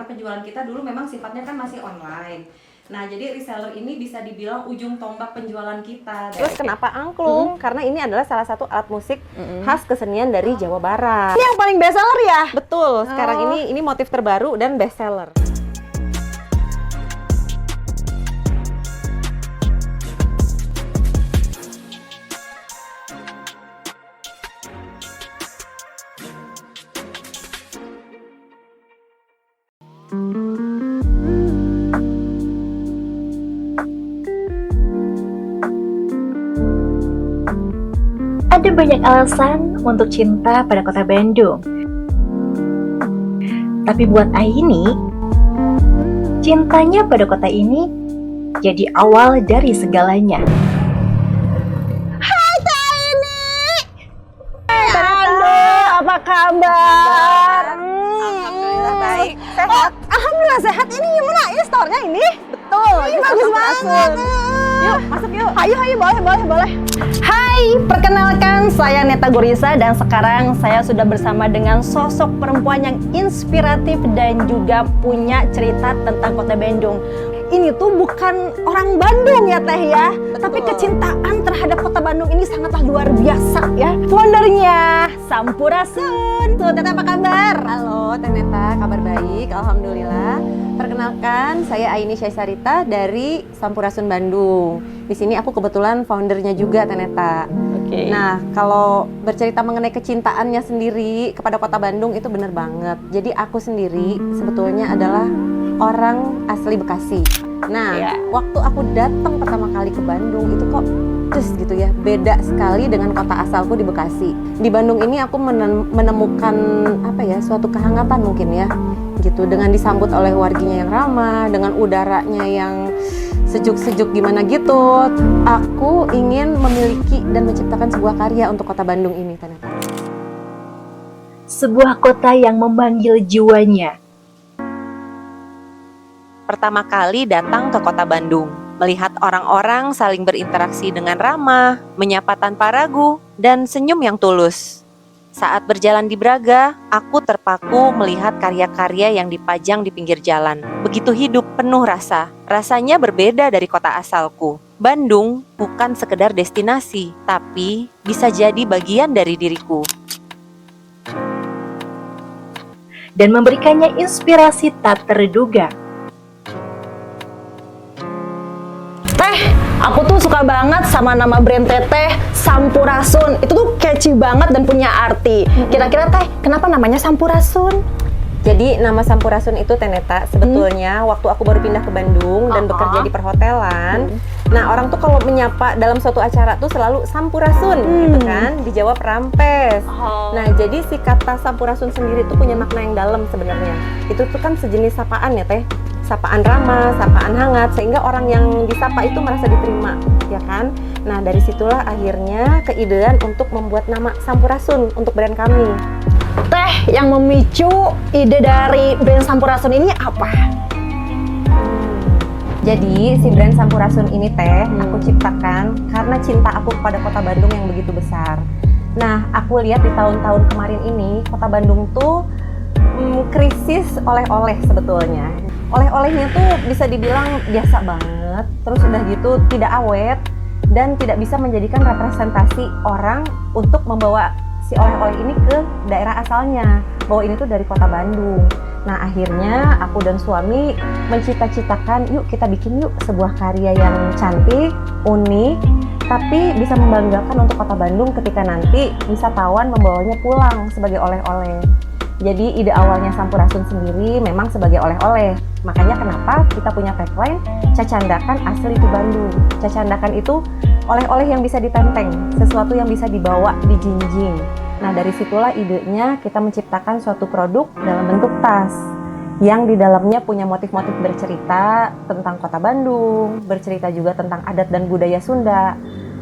Penjualan kita dulu memang sifatnya kan masih online. Nah, jadi reseller ini bisa dibilang ujung tombak penjualan kita. Terus kenapa angklung? Karena ini adalah salah satu alat musik khas kesenian dari Jawa Barat. Ini yang paling best seller ya? Betul, sekarang ini motif terbaru dan best seller. Ada banyak alasan untuk cinta pada kota Bandung. Tapi buat Aini, cintanya pada kota ini jadi awal dari segalanya. Hai Teh Aini! Halo, apa kabar? Alhamdulillah baik, sehat. Alhamdulillah sehat. Ini gimana? Ini store-nya ini? Betul, Ini bagus banget. Yuk, masuk yuk. Ayo, boleh. Hai, perkenalkan saya Neta Gurisa dan sekarang saya sudah bersama dengan sosok perempuan yang inspiratif dan juga punya cerita tentang kota Bandung. Ini tuh bukan orang Bandung ya Teh ya, tapi kecintaan terhadap kota Bandung ini sangatlah luar biasa ya. Foundernya Sampurasun. Tuh Teh, apa kabar? Halo Teh Neta, kabar baik, alhamdulillah. Perkenalkan, saya Aini Syaisarita dari Sampurasun Bandung. Di sini aku kebetulan foundernya juga Teh Neta. Oke. Nah, kalau bercerita mengenai kecintaannya sendiri kepada kota Bandung itu bener banget. Jadi aku sendiri sebetulnya adalah orang asli Bekasi. Nah, waktu aku datang pertama kali ke Bandung itu kok terus gitu ya, beda sekali dengan kota asalku di Bekasi. Di Bandung ini aku menemukan apa ya, suatu kehangatan mungkin ya, gitu. Dengan disambut oleh warginya yang ramah, dengan udaranya yang sejuk-sejuk gimana gitu. Aku ingin memiliki dan menciptakan sebuah karya untuk kota Bandung ini, ternyata. Sebuah kota yang memanggil jiwanya. Pertama kali datang ke kota Bandung, melihat orang-orang saling berinteraksi dengan ramah, menyapa tanpa ragu, dan senyum yang tulus. Saat berjalan di Braga, aku terpaku melihat karya-karya yang dipajang di pinggir jalan. Begitu hidup, penuh rasa. Rasanya berbeda dari kota asalku. Bandung bukan sekedar destinasi, tapi bisa jadi bagian dari diriku. Dan memberikannya inspirasi tak terduga. Teh, aku tuh suka banget sama nama brand Teteh, Sampurasun. Itu tuh catchy banget dan punya arti. Kira-kira Teh, kenapa namanya Sampurasun? Jadi nama Sampurasun itu Teneta sebetulnya waktu aku baru pindah ke Bandung dan bekerja di perhotelan. Nah, orang tuh kalau menyapa dalam suatu acara tuh selalu Sampurasun gitu kan, dijawab Rampes. Nah, jadi si kata Sampurasun sendiri tuh punya makna yang dalam sebenarnya. Itu tuh kan sejenis sapaan ya Teh. Sapaan ramah, sapaan hangat, sehingga orang yang disapa itu merasa diterima, ya kan? Nah, dari situlah akhirnya keidean untuk membuat nama Sampurasun untuk brand kami. Teh, yang memicu ide dari brand Sampurasun ini apa? Jadi, si brand Sampurasun ini Teh, aku ciptakan karena cinta aku kepada kota Bandung yang begitu besar. Nah, aku lihat di tahun-tahun kemarin ini, kota Bandung tuh krisis oleh-oleh sebetulnya. Oleh-olehnya tuh bisa dibilang biasa banget, terus udah gitu tidak awet dan tidak bisa menjadikan representasi orang untuk membawa si oleh-oleh ini ke daerah asalnya, bahwa ini tuh dari kota Bandung. Nah, akhirnya aku dan suami mencita-citakan, yuk kita bikin yuk sebuah karya yang cantik, unik, tapi bisa membanggakan untuk kota Bandung ketika nanti wisatawan membawanya pulang sebagai oleh-oleh. Jadi ide awalnya Sampurasun sendiri memang sebagai oleh-oleh. Makanya kenapa kita punya tagline Cacandakan asli di Bandung. Cacandakan itu oleh-oleh yang bisa ditenteng, sesuatu yang bisa dibawa di jinjing. Nah, dari situlah idenya kita menciptakan suatu produk dalam bentuk tas yang di dalamnya punya motif-motif bercerita tentang kota Bandung, bercerita juga tentang adat dan budaya Sunda.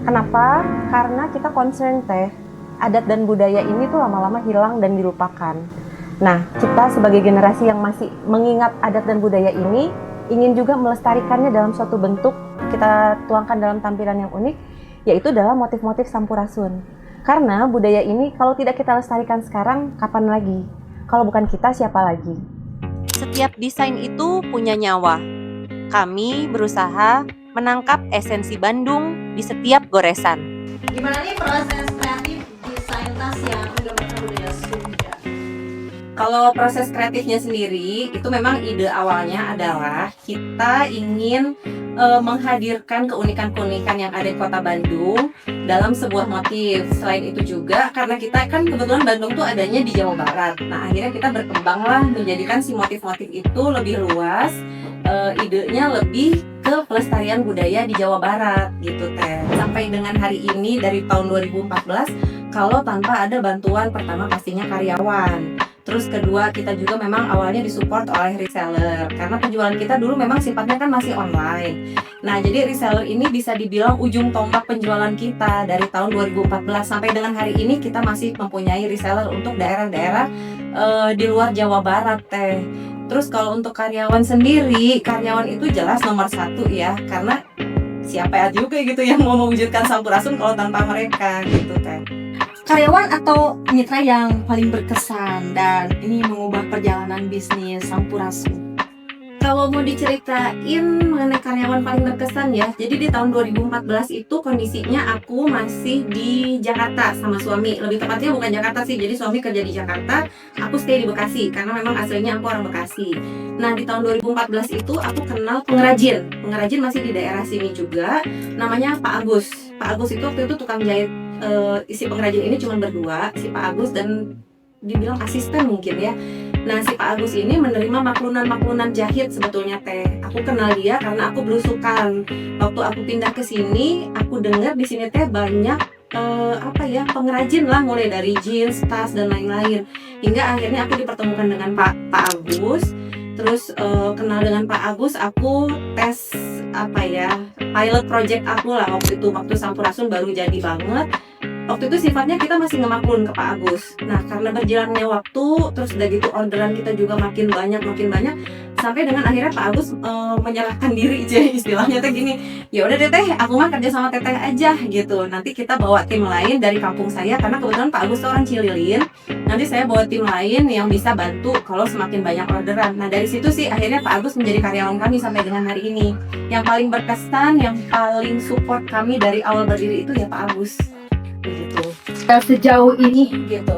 Kenapa? Karena kita concern Teh, adat dan budaya ini tuh lama-lama hilang dan dilupakan. Nah, kita sebagai generasi yang masih mengingat adat dan budaya ini, ingin juga melestarikannya dalam suatu bentuk, kita tuangkan dalam tampilan yang unik, yaitu dalam motif-motif Sampurasun. Karena budaya ini kalau tidak kita lestarikan sekarang, kapan lagi? Kalau bukan kita, siapa lagi? Setiap desain itu punya nyawa. Kami berusaha menangkap esensi Bandung di setiap goresan. Gimana nih proses kreatif desain tas yang menggambarkan budaya Sunda? Kalau proses kreatifnya sendiri, itu memang ide awalnya adalah kita ingin menghadirkan keunikan-keunikan yang ada di kota Bandung dalam sebuah motif. Selain itu juga, karena kita kan kebetulan Bandung tuh adanya di Jawa Barat. Nah, akhirnya kita berkembanglah menjadikan si motif-motif itu lebih luas, idenya lebih ke pelestarian budaya di Jawa Barat gitu Teh. Sampai dengan hari ini dari tahun 2014, kalau tanpa ada bantuan pertama pastinya karyawan. Terus kedua, kita juga memang awalnya disupport oleh reseller karena penjualan kita dulu memang sifatnya kan masih online. Nah, jadi reseller ini bisa dibilang ujung tombak penjualan kita dari tahun 2014 sampai dengan hari ini kita masih mempunyai reseller untuk daerah-daerah di luar Jawa Barat Teh. Terus kalau untuk karyawan sendiri, karyawan itu jelas nomor satu ya, karena siapa juga gitu yang mau mewujudkan Sampurasun kalau tanpa mereka gitu Teh. Karyawan atau mitra yang paling berkesan dan ini mengubah perjalanan bisnis Sampurasun? Kalau mau diceritain mengenai karyawan paling berkesan ya, jadi di tahun 2014 itu kondisinya aku masih di Jakarta sama suami. Lebih tepatnya bukan Jakarta sih, jadi suami kerja di Jakarta, aku stay di Bekasi karena memang aslinya aku orang Bekasi. Nah, di tahun 2014 itu aku kenal pengrajin. Pengrajin masih di daerah sini juga, namanya Pak Agus. Pak Agus itu waktu itu tukang jahit. Si pengrajin ini cuma berdua, si Pak Agus dan dibilang asisten mungkin ya. Nah, si Pak Agus ini menerima maklunan jahit sebetulnya Teh. Aku kenal dia karena aku belusukan. Waktu aku pindah ke sini, aku dengar di sini Teh banyak pengrajin lah, mulai dari jeans, tas dan lain-lain. Hingga akhirnya aku dipertemukan dengan Pak Agus. Terus kenal dengan Pak Agus, aku tes pilot project aku lah waktu Sampurasun baru jadi banget. Waktu itu sifatnya kita masih ngemaklun ke Pak Agus. Nah, karena berjalannya waktu, terus udah gitu orderan kita juga makin banyak, sampai dengan akhirnya Pak Agus menyerahkan diri aja, istilahnya Teh gini, ya udah deh Teh, aku mah kerja sama Teteh aja gitu. Nanti kita bawa tim lain dari kampung saya, karena kebetulan Pak Agus tuh orang Cililin. Nanti saya bawa tim lain yang bisa bantu kalau semakin banyak orderan. Nah, dari situ sih akhirnya Pak Agus menjadi karyawan kami sampai dengan hari ini. Yang paling berkesan, yang paling support kami dari awal berdiri itu ya Pak Agus. Gitu. Sejauh ini Gitu.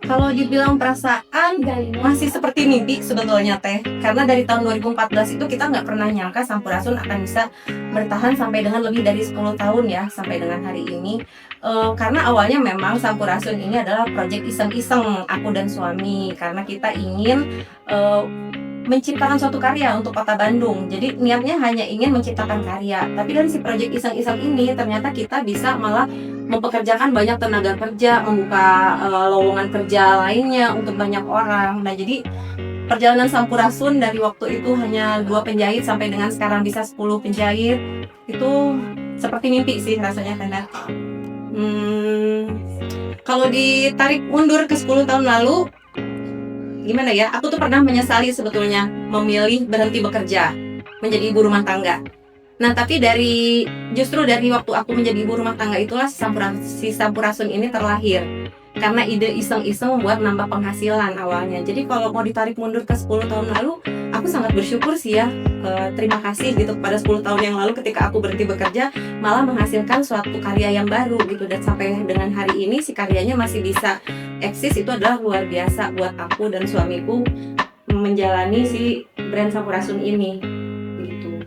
Kalau dibilang perasaan masih seperti mimpi sebetulnya Teh, karena dari tahun 2014 itu kita nggak pernah nyangka Sampurasun akan bisa bertahan sampai dengan lebih dari 10 tahun ya, sampai dengan hari ini. Karena awalnya memang Sampurasun ini adalah proyek iseng-iseng aku dan suami, karena kita ingin menciptakan suatu karya untuk kota Bandung. Jadi niatnya hanya ingin menciptakan karya. Tapi dari si proyek iseng-iseng ini ternyata kita bisa malah mempekerjakan banyak tenaga kerja, membuka lowongan kerja lainnya untuk banyak orang. Nah, jadi perjalanan Sampurasun dari waktu itu hanya 2 penjahit sampai dengan sekarang bisa 10 penjahit. Itu seperti mimpi sih rasanya karena kalau ditarik mundur ke 10 tahun lalu, gimana ya, aku tuh pernah menyesali sebetulnya memilih berhenti bekerja menjadi ibu rumah tangga. Nah, tapi justru dari waktu aku menjadi ibu rumah tangga itulah si Sampurasun ini terlahir. Karena ide iseng-iseng buat nambah penghasilan awalnya. Jadi kalau mau ditarik mundur ke 10 tahun lalu, aku sangat bersyukur sih ya. Terima kasih gitu kepada 10 tahun yang lalu ketika aku berhenti bekerja, malah menghasilkan suatu karya yang baru gitu. Dan sampai dengan hari ini si karyanya masih bisa eksis, itu adalah luar biasa buat aku dan suamiku menjalani si brand Sampurasun ini gitu.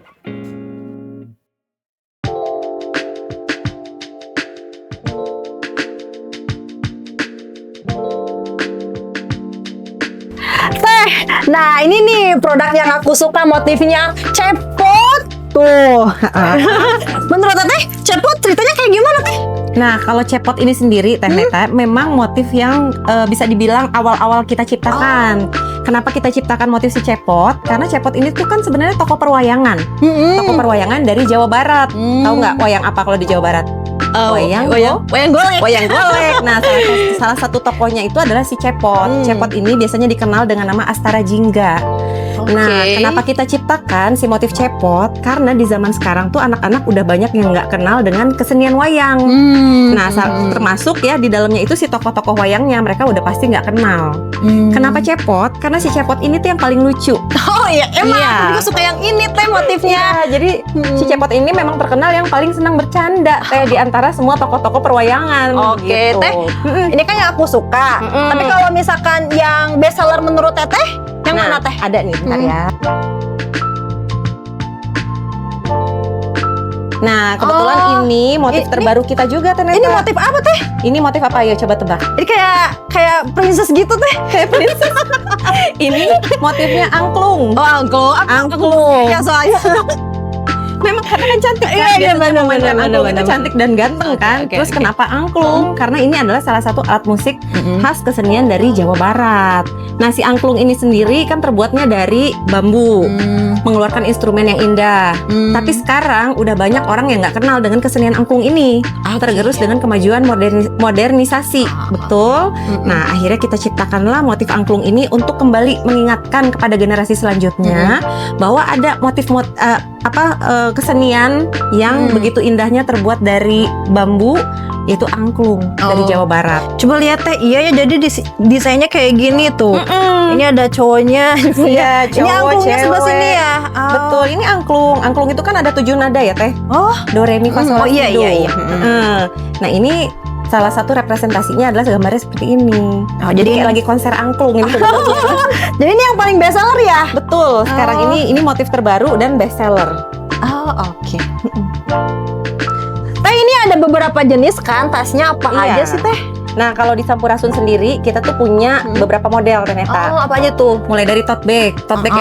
Nah, ini nih produk yang aku suka, motifnya cepot tuh. Menurut Teteh, cepot ceritanya kayak gimana Teh? Nah, kalau cepot ini sendiri Teh Neta, memang motif yang bisa dibilang awal-awal kita ciptakan. Kenapa kita ciptakan motif si cepot? Karena cepot ini tuh kan sebenarnya tokoh perwayangan. Tokoh perwayangan dari Jawa Barat. Tahu nggak wayang apa kalau di Jawa Barat? Wayang golek. Wayang golek. Nah, salah satu tokohnya itu adalah si Cepot. Cepot ini biasanya dikenal dengan nama Astara Jingga. Nah, kenapa kita ciptakan si motif Cepot? Karena di zaman sekarang tuh anak-anak udah banyak yang nggak kenal dengan kesenian wayang. Nah, termasuk ya di dalamnya itu si tokoh-tokoh wayangnya mereka udah pasti nggak kenal. Kenapa Cepot? Karena si Cepot ini tuh yang paling lucu. Oh iya, emang aku juga suka yang ini teh motifnya. Ya, jadi si Cepot ini memang terkenal yang paling senang bercanda teh di antara semua tokoh-tokoh perwayangan. Oke, gitu. Teh. Ini kan yang aku suka. Tapi kalau misalkan yang best seller menurut Teteh, yang mana Teh? Ada nih, bentar ya. Nah, kebetulan ini motif terbaru kita juga, Teh. Ini motif apa Teh? Ini motif apa? Ayo coba tebak. Ini kayak princess gitu Teh. Kayak princess. Ini motifnya angklung. Oh, angklung. Ya soalnya Memang karena kan cantik kan. Iya, Biasanya benar, angklung itu benar. cantik dan ganteng kan. Oke, Terus oke. kenapa angklung? Karena ini adalah salah satu alat musik khas kesenian dari Jawa Barat. Nah, si angklung ini sendiri kan terbuatnya dari bambu, mengeluarkan instrumen yang indah. Tapi sekarang udah banyak orang yang nggak kenal dengan kesenian angklung ini, tergerus dengan kemajuan modernisasi. Betul. Nah, akhirnya kita ciptakanlah motif angklung ini untuk kembali mengingatkan kepada generasi selanjutnya bahwa ada motif kesenian yang begitu indahnya terbuat dari bambu, yaitu angklung dari Jawa Barat. coba lihat Teh, iya ya jadi desainnya kayak gini tuh. Ini ada cowoknya. Iya, Ini angklungnya sebelah cewek. sini ya. Betul, ini angklung. Angklung itu kan ada 7 nada ya, Teh. Oh, Do, re, mi, fa, sol, la, si, do. iya. Nah, ini salah satu representasinya adalah gambarnya seperti ini. Oh, Jadi kayak lagi konser angklung ini sebenarnya. Jadi ini yang paling best seller ya? Betul. Sekarang ini motif terbaru dan best seller. Oh, oke. Teh, ini ada beberapa jenis kan tasnya apa Iya. aja sih Teh? Nah, kalau di Sampurasun sendiri kita tuh punya beberapa model ternyata. Oh, apa aja tuh? Mulai dari tote bag. Tote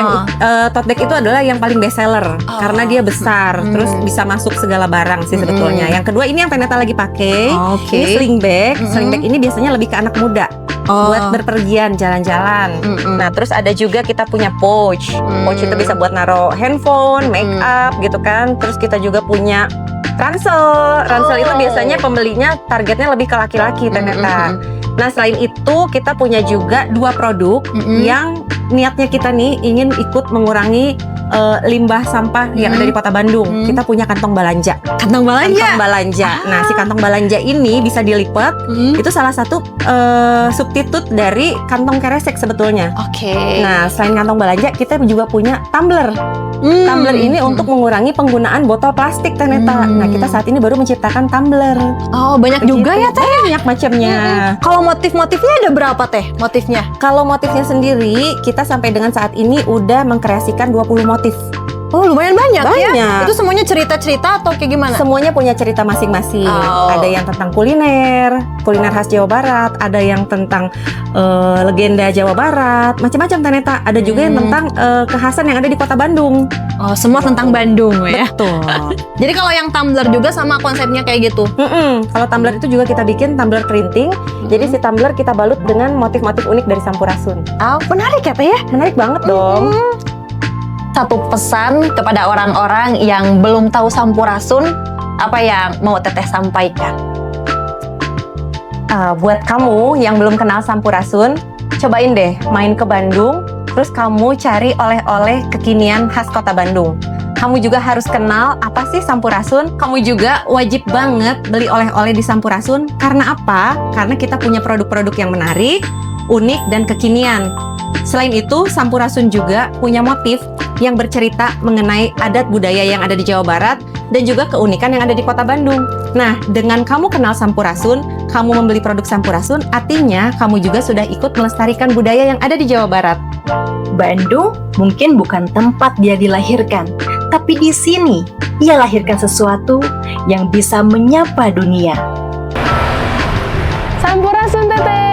bag itu adalah yang paling best seller karena dia besar, terus bisa masuk segala barang sih sebetulnya. Yang kedua ini yang Teneta lagi pakai. Oke. Ini sling bag. Sling bag ini biasanya lebih ke anak muda. Buat berpergian, jalan-jalan. Nah, terus ada juga kita punya pouch. Pouch itu bisa buat naro handphone, make up gitu kan. Terus kita juga punya ransel. Ransel itu biasanya pembelinya targetnya lebih ke laki-laki ternyata. Nah, selain itu kita punya juga 2 produk yang niatnya kita nih ingin ikut mengurangi limbah sampah yang ada di Kota Bandung. Kita punya kantong belanja. Kantong belanja. Kantong belanja. Nah, si kantong belanja ini bisa dilipat. Itu salah satu substitut dari kantong kresek sebetulnya. Oke. Nah, selain kantong belanja, kita juga punya tumbler. Tumbler ini untuk mengurangi penggunaan botol plastik ternyata. Nah, kita saat ini baru menciptakan tumbler. Oh, banyak juga ya Teh. Banyak macamnya. Kalau motif-motifnya ada berapa Teh? Motifnya? Kalau motifnya sendiri, kita sampai dengan saat ini udah mengkreasikan 20 motif. Oh, lumayan banyak ya. Banyak. Itu semuanya cerita-cerita atau kayak gimana? Semuanya punya cerita masing-masing. Oh. Ada yang tentang kuliner khas Jawa Barat. Ada yang tentang legenda Jawa Barat. Macam-macam ternyata. Ada juga yang tentang kekhasan yang ada di Kota Bandung. Oh, semua tentang Bandung ya. Betul. Jadi kalau yang tumbler juga sama konsepnya kayak gitu. Kalau tumbler itu juga kita bikin tumbler printing. Jadi si tumbler kita balut dengan motif-motif unik dari Sampurasun. Oh, menarik ya Teh ya. Menarik banget dong. Satu pesan kepada orang-orang yang belum tahu Sampurasun, apa yang mau Teteh sampaikan? Buat kamu yang belum kenal Sampurasun, cobain deh main ke Bandung, terus kamu cari oleh-oleh kekinian khas Kota Bandung. Kamu juga harus kenal apa sih Sampurasun. Kamu juga wajib banget beli oleh-oleh di Sampurasun. Karena apa? Karena kita punya produk-produk yang menarik, unik, dan kekinian. Selain itu, Sampurasun juga punya motif yang bercerita mengenai adat budaya yang ada di Jawa Barat dan juga keunikan yang ada di Kota Bandung. Nah, dengan kamu kenal Sampurasun, kamu membeli produk Sampurasun, artinya kamu juga sudah ikut melestarikan budaya yang ada di Jawa Barat. Bandung mungkin bukan tempat dia dilahirkan, tapi di sini ia lahirkan sesuatu yang bisa menyapa dunia. Sampurasun Teteh.